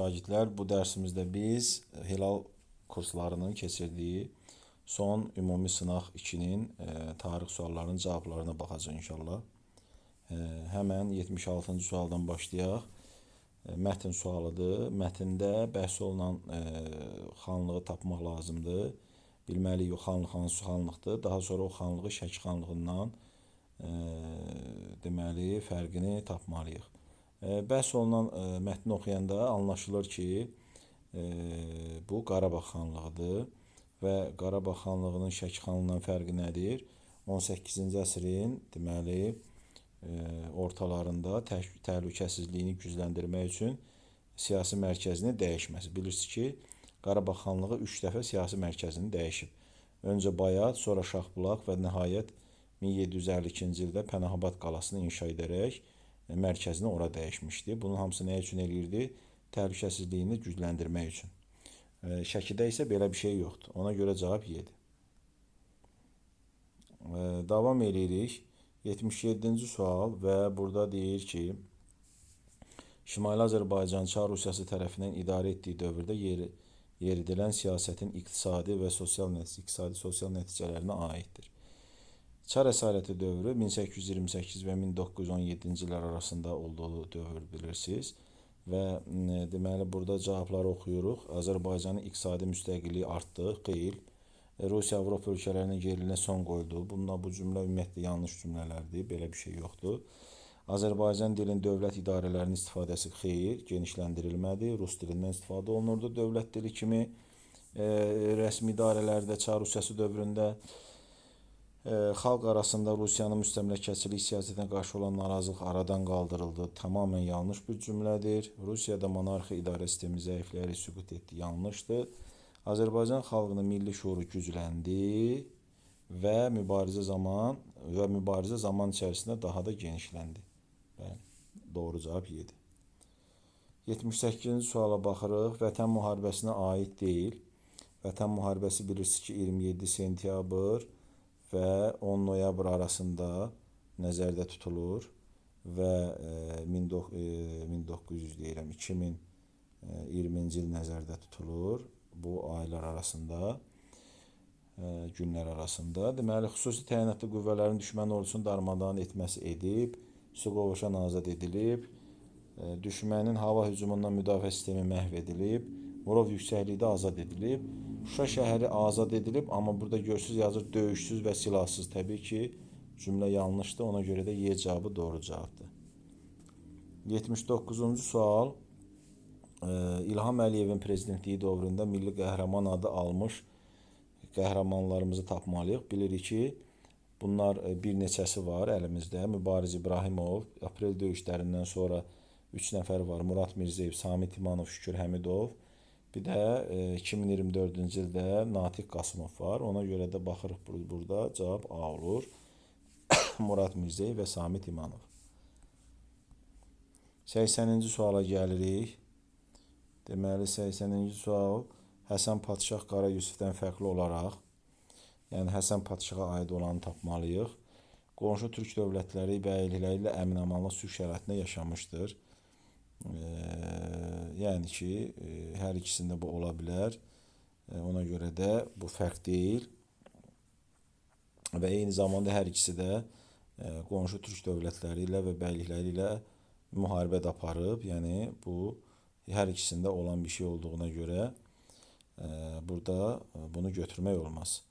şagirdlər, bu dərsimizdə biz Hilal kurslarının keçirdiyi son ümumi sınaq 2-nin tarix suallarının cavablarına baxacağıq inşallah. Həmən 76-cı sualdan başlayaq. Mətn sualıdır. Mətndə bəhs olunan xanlığı tapmaq lazımdır. Bilməliyik o xanlıq hansı xanlıqdır. Daha sonra o xanlığı Şəki xanlığından deməli fərqini tapmalıyıq. Bəhs olunan mətni oxuyanda anlaşılır ki, bu Qarabağ xanlığıdır və Qarabağ xanlığının Şəki xanlığından fərqi nədir? 18-ci əsrin deməli ortalarında təhlükəsizliyini gücləndirmək üçün siyasi mərkəzini dəyişməsi. Bilirsiniz ki, Qarabağ xanlığı 3 dəfə siyasi mərkəzini dəyişib. Öncə Bayat, sonra Şahbulaq və nəhayət 1752-ci ildə Pənahabad qalasını inşa edərək mərkəzini ora dəyişmişdi. Bunun hamısı nə üçün eləyirdi? Təhlükəsizliyini gücləndirmək üçün. Şəkidə isə belə bir şey yoxdur. Ona görə cavab Y-dir. Davam edirik. 77-ci sual və burada deyir ki, Şimali Azərbaycan Çar Rusiyası tərəfindən idarə etdiyi dövrdə yeridilən siyasətin iqtisadi və sosial nəticələrinə aiddir. Çar əsarəti dövrü 1828 və 1917-ci illər arasında olduğu dövr bilirsiniz. Və deməli, burada cavabları oxuyuruq. Azərbaycanın iqtisadi müstəqilliyi artdı, xeyr. Rusiya Avropa ölkələrinin gerilinə son qoydu. Bununla bu cümlə ümumiyyətlə yanlış cümlələrdir. Belə bir şey yoxdur. Azərbaycan dilinin dövlət idarələrinin istifadəsi xeyr, genişləndirilmədi. Rus dilindən istifadə olunurdu dövlət dili kimi rəsmi idarələrdə Çar Rusiyası dövründə. Xalq arasında Rusiyanın müstəmləkəçilik siyasətinə qarşı olan narazılıq aradan qaldırıldı. Tamamilə yanlış bir cümlədir. Rusiyada monarxiya idarə sistemi zəifləyərək süqut etdi. Yanlışdır. Azərbaycan xalqının milli şuuru gücləndi və mübarizə zaman içərisində daha da genişləndi. Bəli, doğru cavab Y-dir. 78-ci suala baxırıq. Vətən müharibəsinə aid deyil. Vətən müharibəsi bilirsiniz ki, 27 sentyabr və 10 noyabr arasında nəzərdə tutulur və 2020-ci il nəzərdə tutulur bu aylar arasında, günlər arasında. Deməli, xüsusi təyinatlı qüvvələrin düşmən ordusunu darmadağın etməsi edib, Suqovuşan azad edilib, düşmənin hava hücumundan müdafiə sistemi məhv edilib, Murov yüksəklikdə azad edilib, Şuşa şəhəri azad edilib, amma burada görürsünüz yazır döyüşsüz və silahsız. Təbii ki, cümlə yanlışdır, ona görə də Y cavabı doğru cavabdır. 79-cu sual. İlham Əliyevin prezidentliyi dövründə milli qəhrəman adı almış qəhrəmanlarımızı tapmalıyıq. Bilirik ki, bunlar bir neçəsi var əlimizdə. Mübariz İbrahimov, aprel döyüşlərindən sonra 3 nəfər var. Murad Mirzəyev, Samit İmanov, Şükür Həmidov. Bir də 2024-cü ildə Natiq Qasımov var. Ona görə də baxırıq burada cavab A olur. Murad Mirzəyev və Samit İmanov. 80-ci suala gəlirik. Deməli, 80-ci sual Həsən Padşah Qara Yusifdən fərqli olaraq, yəni Həsən Padşaha aid olanı tapmalıyıq. Qonşu türk dövlətləri bəylikləri ilə əmin-amanlıq sülh şəraitində yaşamışdır. Yəni ki, hər ikisində bu ola bilər. Ona görə də bu fərq deyil. Və eyni zamanda hər ikisi də qonşu türk dövlətləri ilə və bəylikləri ilə müharibə də aparıb. Yəni bu hər ikisində olan bir şey olduğuna görə burada bunu götürmək olmaz.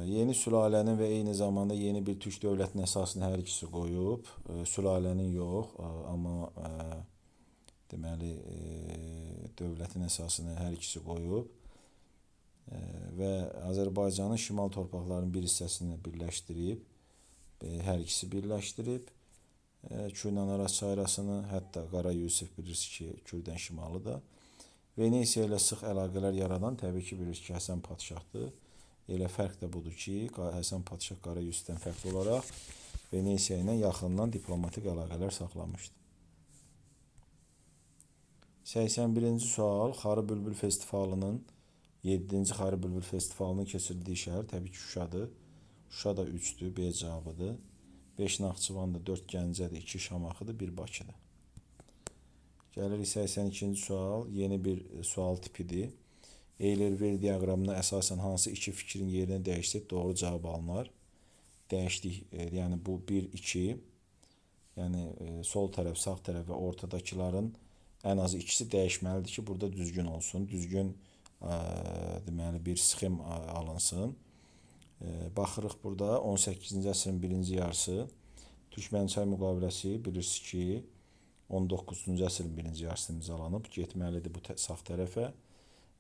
Yeni sülalənin və eyni zamanda yeni bir türk dövlətinin əsasını hər ikisi qoyub. Sülalənin yox, amma deməli dövlətin əsasını hər ikisi qoyub və Azərbaycanın şimal torpaqlarının bir hissəsini birləşdirib, hər ikisi birləşdirib. Kürdən Araz çayrasını, hətta Qara Yusif bilirsiniz ki, Kürdən şimalıdır. Venesiya ilə sıx əlaqələr yaradan təbii ki, bilirsiniz ki, Həsən Padşahdır. Elə fərq də budur ki, Həsən Padşah Qara Yusifdən fərqli olaraq Venesiya ilə yaxından diplomatik əlaqələr saxlamışdı. 81-ci sual. Xarı Bülbül Festivalının 7-ci Xarı Bülbül Festivalının keçirildiyi şəhər təbii ki, Şuşadır. Şuşa da 3-dür, B cavabıdır. 5 Naxçıvandır, 4 Gəncədir, 2 Şamaxıdır, 1 Bakıdır. Gəlirik 82-ci sual. Yeni bir sual tipidir. Euler-Ver diaqramına əsasən hansı iki fikrin yerini dəyişsək doğru cavab alınır. Dəyişdik, yəni bu 1, 2, yəni sol tərəf, sağ tərəf və ortadakıların ən azı ikisi dəyişməlidir ki, burada düzgün olsun. Düzgün deməli bir sxem alınsın. Baxırıq burada 18-ci əsrin birinci yarısı Türkmənçay müqaviləsi bilirsiniz ki 19-cu əsrin birinci yarısında imzalanıb. Getməlidir bu sağ tərəfə.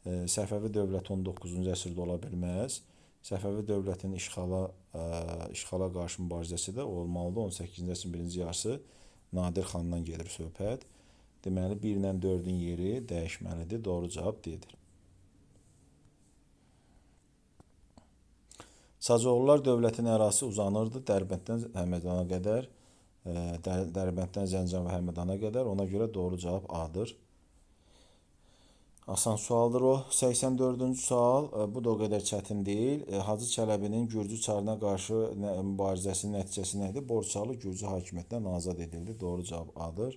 Səfəvi dövləti 19-cu əsrdə ola bilməz. Səfəvi dövlətinin işğala qarşı mübarizəsi də olmalıdır. 18-ci əsrin birinci yarısı Nadir xandan gedir söhbət. Deməli 1 ilə 4-ün yeri dəyişməlidir. Doğru cavab D-dir. Sacıoğullar dövlətinin ərazisi uzanırdı Dərbənddən Həmədana qədər. Dərbənddən Zəncan və Həmədana qədər. Ona görə doğru cavab A-dır. Asan sualdır o. 84-cü sual. Bu da o qədər çətin deyil. Hacı Çələbinin Gürcü çarına qarşı mübarizəsinin nəticəsi nə idi? Borçalı Gürcü hakimiyyətindən azad edildi. Doğru cavab A-dır.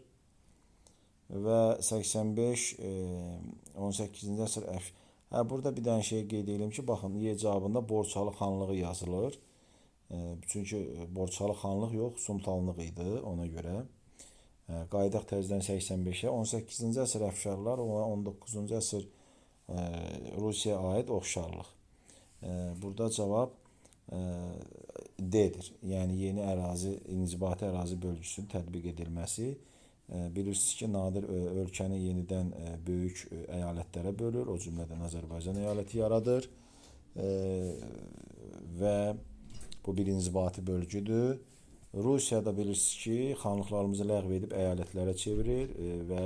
Və 85, 18-ci əsr burada bir dənə şey qeyd edelim ki, baxın, Y cavabında Borçalı xanlığı yazılır. Çünki Borçalı xanlıq yox, Sultanlıq idi ona görə. Qayıdaq təzədən 85-ə. 18-ci əsr əfşarlar, 19-cu əsr Rusiyaya aid oxşarlıq. Burada cavab D-dir. Yəni yeni ərazi, inzibati ərazi bölgüsünün tətbiq edilməsi. Bilirsiniz ki, Nadir ölkəni yenidən böyük əyalətlərə bölür, o cümlədən Azərbaycan əyaləti yaradır və bu bir inzibati bölgüdür. Rusiyada bilirsiniz ki, xanlıqlarımızı ləğv edib əyalətlərə çevirir və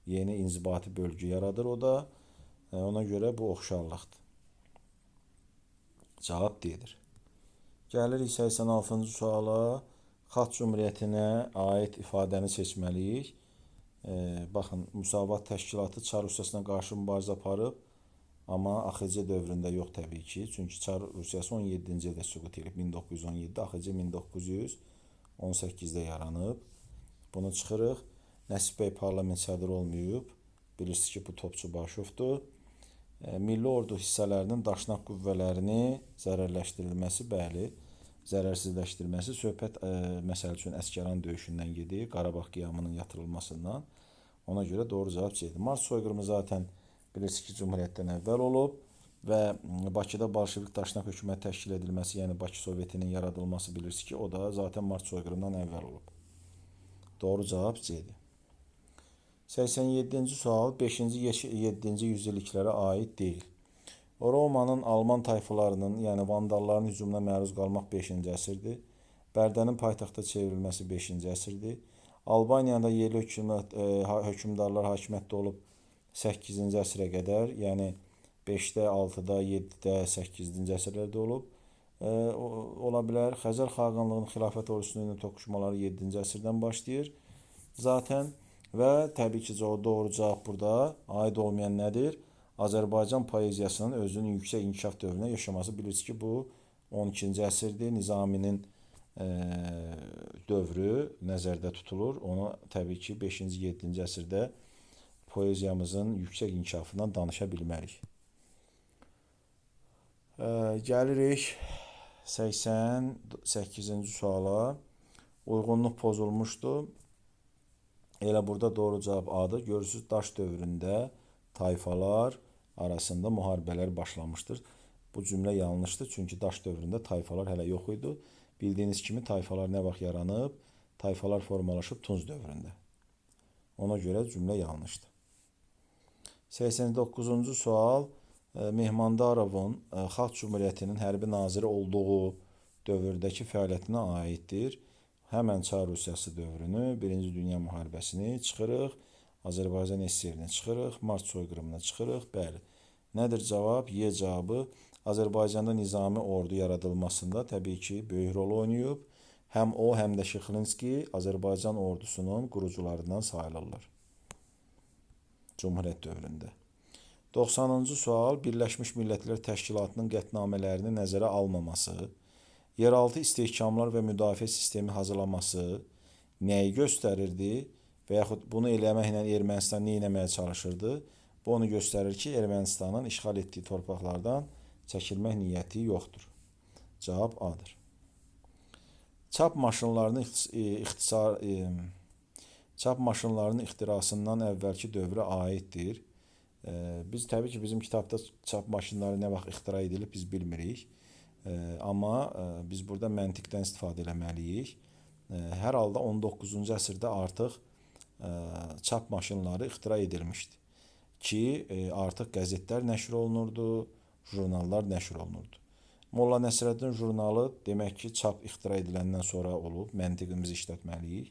yeni inzibati bölgü yaradır o da. Ona görə bu oxşarlıqdır. Cavab D-dir. Gəlirik 86-cı suala. Xalq Cümhuriyyətinə aid ifadəni seçməliyik. Baxın, Müsavat Təşkilatı Çar Rusiyasına qarşı mübarizə aparıb, amma AXC dövründə yox təbii ki. Çünki Çar Rusiyası 17-ci ildə süqut edib, 1917-də, AXC 1918-də yaranıb. Bunu çıxırıq. Nəsib bəy parlament sədri olmayıb. Bilirsiniz ki, bu Topçu Başovdur. Milli ordu hissələrinin daşnaq qüvvələrini zərərləşdirilməsi, bəli, zərərsizləşdirilməsi söhbət məsəl üçün Əsgəran döyüşündən gedir, Qarabağ qiyamının yatırılmasından. Ona görə doğru cavab C-dir. Mart soyqırımı zaten bilirsiniz ki, Cümhuriyyətdən əvvəl olub və Bakıda Bolşevik daşnaq hökumət təşkil edilməsi, yəni Bakı Sovetinin yaradılması bilirsiniz ki, o da zaten Mart soyqırımından əvvəl olub. Doğru cavab C-dir. 87-ci sual 5-ci 7-ci yüzilliklərə aid deyil. Romanın Alman tayfalarının, yəni Vandalların hücumuna məruz qalmaq 5-ci əsrdir. Bərdənin paytaxta çevrilməsi 5-ci əsrdir. Albaniyada yerli hökümdarlar hakimiyyətdə olub 8-ci əsrə qədər, yəni 5-də, 6-da, 7-də, 8-ci əsrlərdə olub. Ola bilər. Xəzər xaqanlığının xilafət ordusunun toqquşmaları 7-ci əsrdən başlayır zaten və təbii ki, doğru cavab burada aid olmayan nədir? Azərbaycan poeziyasının özünün yüksək inkişaf dövrünə yaşaması. Bilirsiniz ki, bu 12-ci əsrdir. Nizaminin dövrü nəzərdə tutulur. Ona təbii ki, 5-ci, 7-ci əsrdə poeziyamızın yüksək inkişafından danışa bilmərik. Gəlirik 88-ci suala. Uyğunluq pozulmuşdur. Elə burada doğru cavab A-dır. Görürsünüz, daş dövründə tayfalar arasında müharibələr başlamışdır. Bu cümlə yanlışdır, çünki daş dövründə tayfalar hələ yox idi. Bildiyiniz kimi tayfalar nə vaxt yaranıb? Tayfalar formalaşıb Tunc dövründə. Ona görə cümlə yanlışdır. 89-cu sual Mehmandarovun Xalq Cümhuriyyətinin hərbi naziri olduğu dövrdəki fəaliyyətinə aiddir. Həmən Çar Rusiyası dövrünü, 1-ci Dünya müharibəsini çıxırıq. Azərbaycan SSR-ni çıxırıq, Mart soyqırımını çıxırıq. Bəli. Nədir cavab? Y cavabı Azərbaycanda nizami ordu yaradılmasında təbii ki, böyük rol oynayıb. Həm o, həm də Şıxlinski Azərbaycan ordusunun qurucularından sayılırlar. Cümhuriyyət dövründə. 90-cı sual Birləşmiş Millətlər Təşkilatının qətnamələrini nəzərə almaması, yeraltı istehkamlar və müdafiə sistemi hazırlaması nəyi göstərirdi? və yaxud bunu eləməklə Ermənistan nə etməyə çalışırdı? Bu onu göstərir ki, Ermənistanın işğal etdiyi torpaqlardan çəkilmək niyyəti yoxdur. Cavab A-dır. Çap maşınlarının çap maşınlarının ixtirasından əvvəlki dövrə aiddir. Biz təbii ki, bizim kitabda çap maşınları nə vaxt ixtira edilib biz bilmirik. Amma biz burada məntiqdən istifadə etməliyik. Hər halda 19-cu əsrdə artıq çap maşınları ixtira edilmişdi ki, artıq qəzetlər nəşr olunurdu, jurnallar nəşr olunurdu. Molla Nəsrəddin jurnalı demək ki, çap ixtira ediləndən sonra olub, məntiqimizi işlətməliyik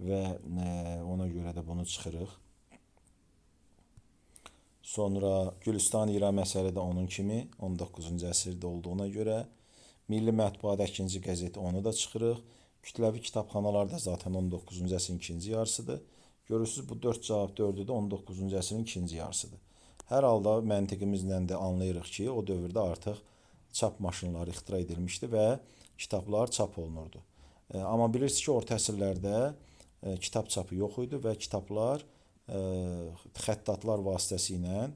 və ona görə də bunu çıxırıq. Sonra Gülüstan-İran məsələ də onun kimi 19-cu əsrdə olduğuna görə Milli Mətbuat 2-ci qəzeti onu da çıxırıq. Kütləvi kitabxanalar da zaten 19-cu əsrin ikinci yarısıdır. Görürsünüz, bu 4 cavab 4-ü də 19-cu əsrin ikinci yarısıdır. Hər halda məntiqimizlə də anlayırıq ki, o dövrdə artıq çap maşınları ixtira edilmişdi və kitablar çap olunurdu. Amma bilirsiniz ki, orta əsrlərdə kitab çapı yox idi və kitablar xəttatlar vasitəsilə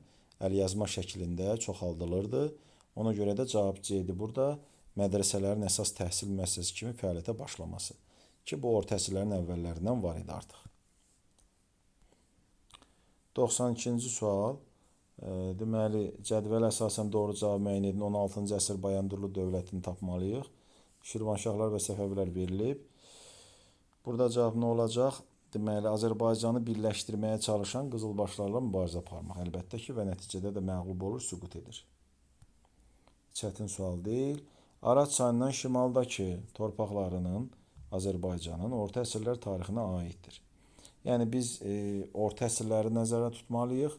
əlyazma şəklində çoxaldılırdı. Ona görə də cavab C-dir burada mədrəsələrin əsas təhsil müəssisəsi kimi fəaliyyətə başlaması ki, bu orta əsrlərin əvvəllərindən var idi artıq. 92-ci sual. Deməli, cədvələ əsasən doğru cavab müəyyən edin. 16-cı əsr Bayandurlu dövlətini tapmalıyıq. Şirvanşahlar və Səfəvilər verilib. Burada cavab nə olacaq? Deməli, Azərbaycanı birləşdirməyə çalışan qızılbaşlarla mübarizə aparmaq. Əlbəttə ki, və nəticədə də məğlub olur, süqut edir. Çətin sual deyil. Araz çayından şimaldakı torpaqlarının Azərbaycanın orta əsrlər tarixinə aiddir. Yəni, biz orta əsrləri nəzərdə tutmalıyıq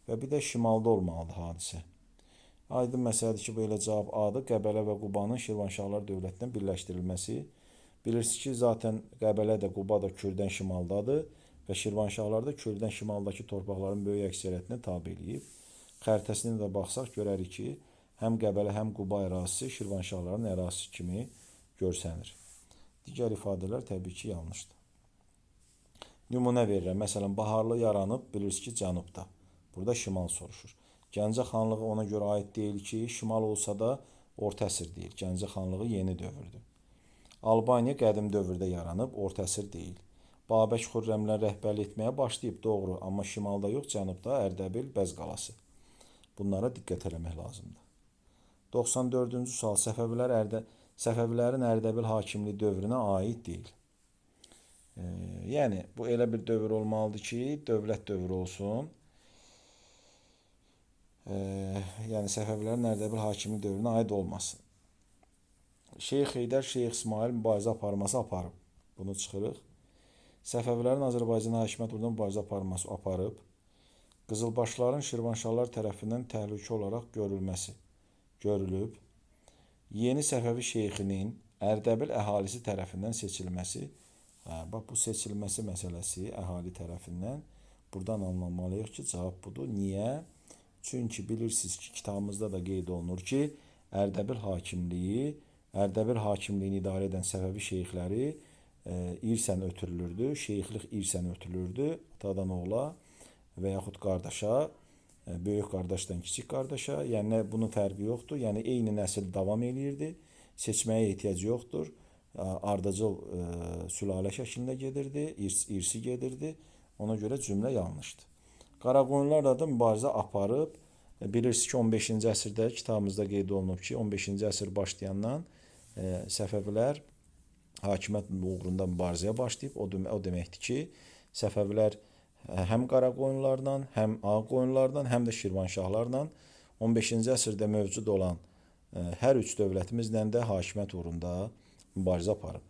və bir də şimalda olmalıdır hadisə. Aydın məsələdir ki, belə cavab A-dır. Qəbələ və Qubanın Şirvanşahlar dövlətindən birləşdirilməsi. Bilirsiniz ki, zaten Qəbələ də, Quba da Kürdən şimaldadır və Şirvanşahlar da Kürdən şimaldakı torpaqların böyük əksəriyyətini tabe eləyib. Xəritəsinə də baxsaq görərik ki, həm Qəbələ, həm Quba ərazisi Şirvanşahların ərazisi kimi görsənir. Digər ifadələr təbii ki, yanlışdır. Nümunə verirəm. Məsələn, Baharlı yaranıb, bilirsiniz ki, cənubda. Burada şimal soruşur. Gəncə xanlığı ona görə aid deyil ki, şimal olsa da orta əsr deyil. Gəncə xanlığı yeni dövrdür. Albaniya qədim dövrdə yaranıb, orta əsr deyil. Babək Xürrəmlər rəhbərlik etməyə başlayıb, doğru, amma şimalda yox, cənubda Ərdəbil, Bəz qalası. Bunlara diqqət eləmək lazımdır. 94-cü sual. Səfəvilərin Ərdəbil hakimliyi dövrünə aid deyil. Yəni, bu elə bir dövr olmalıdır ki, dövlət dövrü olsun. Yəni, Səfəvilərin Ərdəbil hakimliyi dövrünə aid olmasın. Şeyx Heydər, Şeyx İsmail mübarizə aparması aparıb. Bunu çıxırıq. Səfəvilərin Azərbaycana hakimiyyət uğrunda mübarizə aparması aparıb. Qızılbaşların Şirvanşahlar tərəfindən təhlükə olaraq görülməsi görülüb. Yeni Səfəvi şeyxinin Ərdəbil əhalisi tərəfindən seçilməsi. Bax, bu seçilməsi məsələsi əhali tərəfindən buradan anlamalıyıq ki, cavab budur. Niyə? Çünki bilirsiniz ki, kitabımızda da qeyd olunur ki, Ərdəbil hakimliyini idarə edən Səfəvi şeyxləri irsən ötürülürdü, şeyxlik irsən ötürülürdü, atadan oğula və yaxud qardaşa, böyük qardaşdan kiçik qardaşa. Yəni, bunun fərqi yoxdur. Yəni, eyni nəsil davam edirdi, seçməyə ehtiyac yoxdur. Ardıcıl sülalə şəklində gedirdi, irsi gedirdi. Ona görə cümlə yanlışdır. Qaraqoyunlarla da mübarizə aparıb. Bilirsiniz ki, 15-ci əsrdə kitabımızda qeyd olunub ki, 15-ci əsr başlayandan Səfəvilər hakimiyyət uğrunda mübarizəyə başlayıb. O deməkdir ki, Səfəvilər həm Qaraqoyunlardan, həm Ağqoyunlardan, həm də Şirvanşahlarla 15-ci əsrdə mövcud olan hər üç dövlətimizlə də hakimiyyət uğrunda mübarizə aparıb.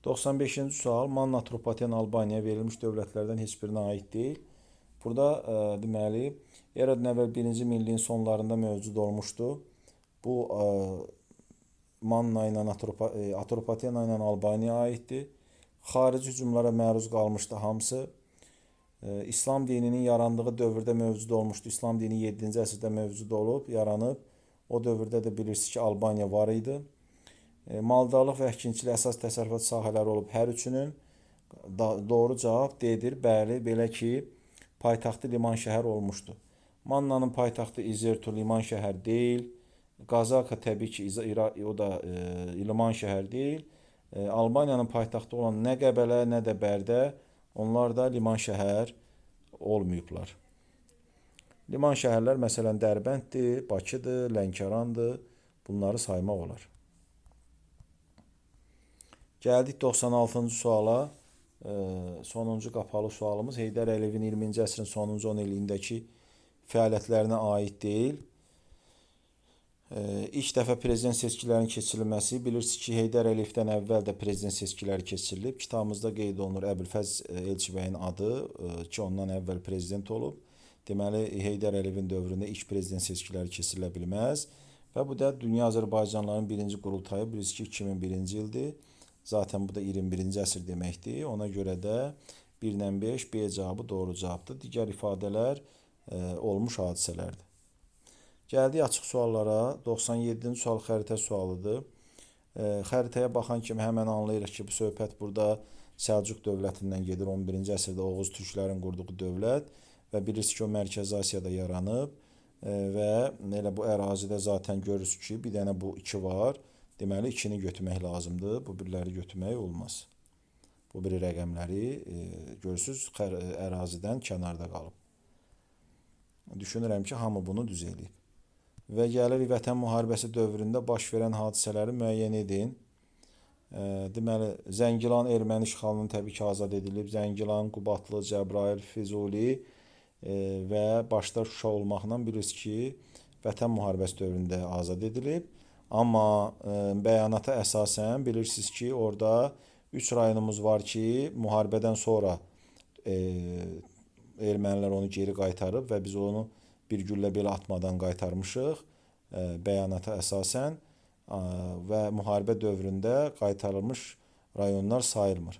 95-ci sual. Manna, Atropaten, Albaniyaya verilmiş dövlətlərdən heç birinə aid deyil. Burada deməli, Eradan əvvəl 1-ci minilliyin sonlarında mövcud olmuşdu. Bu Manna ilə Atropatena ilə Albaniyaya aiddir. Xarici hücumlara məruz qalmışdı hamısı. İslam dininin yarandığı dövrdə mövcud olmuşdu. İslam dini 7-ci əsrdə mövcud olub, yaranıb. O dövrdə də bilirsiniz ki, Albaniya var idi. Maldarlıq və əkinçilik əsas təsərrüfat sahələri olub hər üçünün. Doğru cavab D-dir. Bəli, belə ki, paytaxtı liman şəhər olmuşdu. Mannanın paytaxtı İzertu liman şəhər deyil. Qazaka təbii ki, o da liman şəhər deyil. Albaniyanın paytaxtı olan nə Qəbələ, nə də Bərdə, onlar da liman şəhər olmayıblar. Liman şəhərlər məsələn Dərbənddir, Bakıdır, Lənkərandır. Bunları saymaq olar. Gəldik 96-cı suala. Sonuncu qapalı sualımız Heydər Əliyevin 20-ci əsrin sonuncu 10 illiyindəki fəaliyyətlərinə aid deyil. İlk dəfə prezident seçkilərinin keçirilməsi. Bilirsiniz ki, Heydər Əliyevdən əvvəl də prezident seçkiləri keçirilib. Kitabımızda qeyd olunur Əbülfəz Elçibəyin adı ki, ondan əvvəl prezident olub. Deməli, Heydər Əliyevin dövründə ilk prezident seçkiləri keçirilə bilməz. Və bu da Dünya Azərbaycanlıların birinci qurultayı, bilirsiniz ki, 2001-ci ildir. Zaten bu da 21-ci əsr deməkdir. Ona görə də 1-lə 5 B cavabı doğru cavabdır. Digər ifadələr olmuş hadisələrdir. Gəldik açıq suallara. 97-ci sual xəritə sualıdır. Xəritəyə baxan kimi həmən anlayırıq ki, bu söhbət burada Səlcuq dövlətindən gedir. 11-ci əsrdə Oğuz türklərin qurduğu dövlət və bilirsiniz ki, o Mərkəzi Asiyada yaranıb və elə bu ərazidə zaten görürsünüz ki, bir dənə bu 2 var. Deməli, 2-ni götürmək lazımdır. Bu birləri götürmək olmaz. Bu biri rəqəmləri görürsünüz, ərazidən kənarda qalıb. Düşünürəm ki, hamı bunu düz eləyib. Və gəlir Vətən müharibəsi dövründə baş verən hadisələri müəyyən edin. Deməli, Zəngilan erməni işğalının təbii ki, azad edilib. Zəngilan, Qubadlı, Cəbrayıl, Füzuli və başda Şuşa olmaqla bilirsiniz ki, Vətən müharibəsi dövründə azad edilib. Amma bəyanata əsasən bilirsiniz ki, orada 3 rayonumuz var ki, müharibədən sonra ermənilər onu geri qaytarıb və biz onu bir güllə belə atmadan qaytarmışıq bəyanata əsasən və müharibə dövründə qaytarılmış rayonlar sayılmır.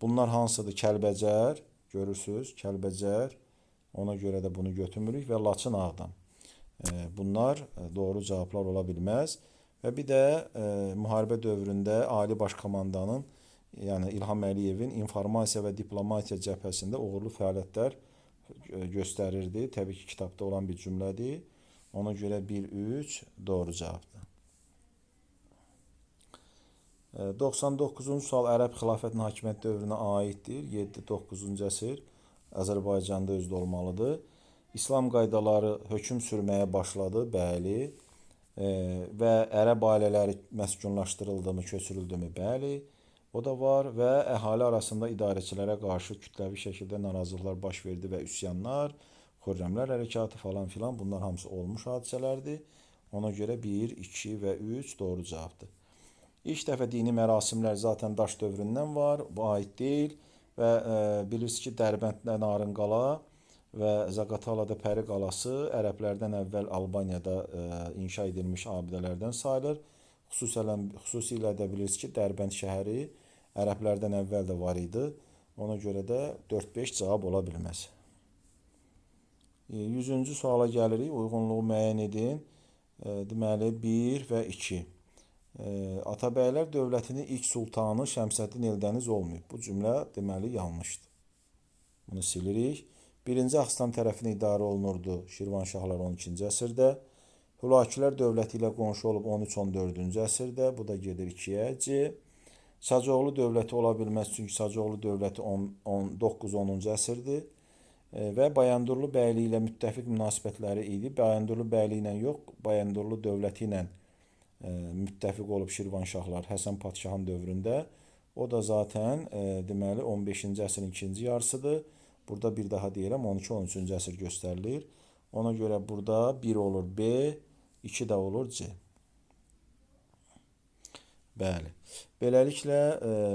Bunlar hansıdır? Kəlbəcər, görürsünüz, Kəlbəcər, ona görə də bunu götürmürük və Laçın Ağdam. Bunlar doğru cavablar ola bilməz. Və bir də müharibə dövründə Ali Baş Komandanın, yəni İlham Əliyevin informasiya və diplomatiya cəbhəsində uğurlu fəaliyyətlər göstərirdi. Təbii ki, kitabda olan bir cümlədir. Ona görə 1-3 doğru cavabdır. 99-cu sual Ərəb xilafətinin hakimiyyət dövrünə aiddir. 7-9-cu əsr Azərbaycanda özdə olmalıdır. İslam qaydaları hökm sürməyə başladı, bəli. Və ərəb ailələri məskunlaşdırıldımı, köçürüldümü, bəli. O da var və əhali arasında idarəçilərə qarşı kütləvi şəkildə narazılıqlar baş verdi və üsyanlar, Xürrəmlər hərəkatı falan filan bunlar hamısı olmuş hadisələrdir. Ona görə 1, 2 və 3 doğru cavabdır. İlk dəfə dini mərasimlər zaten daş dövründən var, bu aid deyil və bilirsiniz ki, Dərbənddə Narınqala və Zaqatalada Pəri qalası ərəblərdən əvvəl Albaniyada inşa edilmiş abidələrdən sayılır. Xüsusilə də bilirsiniz ki, Dərbənd şəhəri ərəblərdən əvvəl də var idi. Ona görə də 4-5 cavab ola bilməz. 100-cü suala gəlirik. Uyğunluğu müəyyən edin. Deməli 1 və 2. Atabəylər dövlətinin ilk sultanı Şəmsəddin Eldəniz olmayıb. Bu cümlə deməli yanlışdır. Bunu silirik. 1-ci Axistan tərəfindən idarə olunurdu Şirvanşahlar 12-ci əsrdə. Hülakülər dövləti ilə qonşu olub 13-14-cü əsrdə. Bu da gedir 2-yə. C. Sacıoğlu dövləti ola bilməz, çünki Sacıoğlu dövləti 9-10-cu əsrdir. Və Bayandurlu bəyliyi ilə müttəfiq münasibətləri idi. Bayandurlu bəyliyi ilə yox, Bayandurlu dövləti ilə müttəfiq olub Şirvanşahlar Həsən Padşahın dövründə. O da zaten deməli 15-ci əsrin ikinci yarısıdır. Burada bir daha deyirəm, 12-13-cü əsr göstərilir. Ona görə burada 1 olur B, 2 də olur C. Bəli. Beləliklə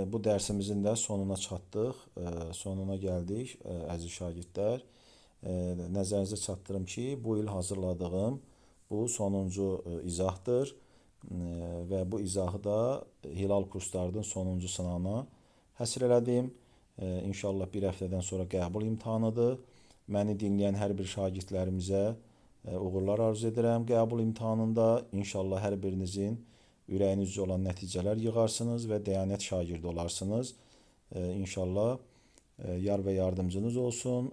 bu dərsimizin də sonuna çatdıq. Sonuna gəldik, əziz şagirdlər. Nəzərinizə çatdırım ki, bu il hazırladığım bu sonuncu izahdır. Və bu izahı da Hilal kurslarının sonuncu sınavına həsr elədim. İnşallah bir həftədən sonra qəbul imtahanıdır. Məni dinləyən hər bir şagirdlərimizə uğurlar arzu edirəm. Qəbul imtahanında inşallah hər birinizin ürəyinizcə olan nəticələr yığarsınız və dəyanət şagirdi olarsınız. İnşallah yar və yardımcınız olsun.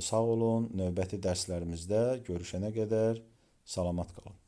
Sağ olun. Növbəti dərslərimizdə görüşənə qədər salamat qalın.